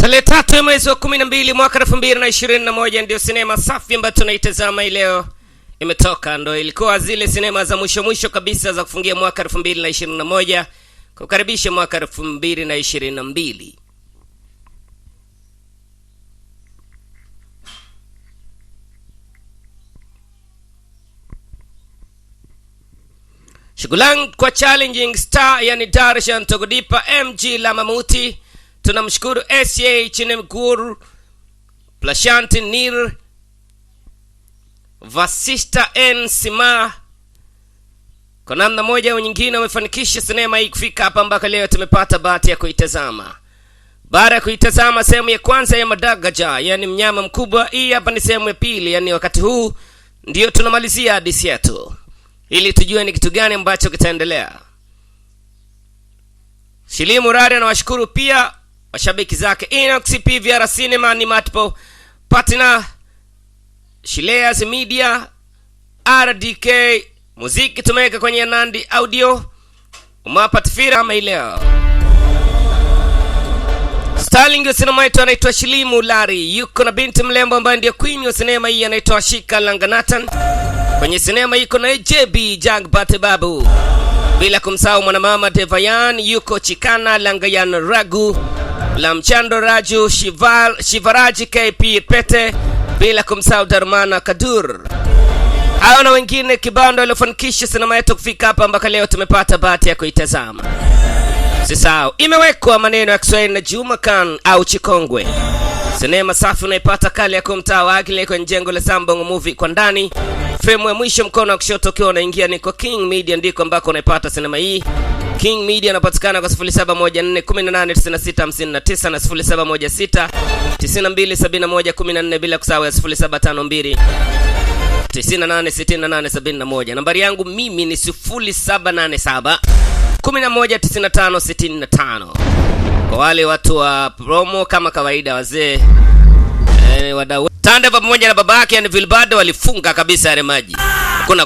Tarehe 3 mwezi wa 12 mwaka 2021 ndio sinema safi ambayo tunaitazama leo imetoka. Ndio ilikuwa zile sinema za mwisho kabisa za kufungia mwaka 2021 kukaribisha mwaka 2022. Shukrani kwa challenging star yani Darshan Togodipa MG Lamamuti. Tunamshukuru SCA Chinemgur Plashanti Nir Vasista N Sima kwa namna moja au nyingine wamefanikisha sinema hii kufika hapa mpaka leo tumepata bahati ya kuitazama. Baada ya kuitazama sehemu ya kwanza ya Madagaja yani mnyama mkubwa, hii hapa ni sehemu ya pili, yani wakati huu ndio tunamalizia hadithi yetu ili tujue ni kitu gani ambacho kitaendelea. Shilimu Rari anawashukuru pia mashabiki zake Inox PVR Cinema ni multiple partner Shileas Media RDK muziki tumeweka kwenye Nandi Audio umapatifira kama ileo. Starling wa sinema yetu anaitwa Shilimu Lari, yuko na binti mlembo ambaye ndiye queen wa sinema hii anaitwa Shika Langanatan. Kwenye sinema yuko na JB Jagbate Babu, bila kumsahau mwanamama Devayan, yuko Chikana Langayan Ragu Lamchando Raju Shivaraji KP Pete, bila kumsahau Darmana Kadur. Hao na wengine kibando waliofanikisha sinema yetu kufika hapa mpaka leo tumepata bahati ya kuitazama. Sisao imewekwa maneno ya Kiswahili na Juma Khan au Chikongwe. Sinema safi unaipata kali ya kumtaa wake kwenye jengo la Sambongo Movie kwa ndani. Frame ya mwisho mkono wa kushoto ukiwa unaingia ni kwa King Media, ndiko ambako unaipata sinema hii. King Media anapatikana kwa 0714189659 na 0716927114 bila kusahau 0752986871. Nambari yangu mimi ni 0787119565. Kwa wale watu wa promo kama kawaida wazee wadau Tanda pamoja na babake yani Vilbado walifunga kabisa yale maji. Kuna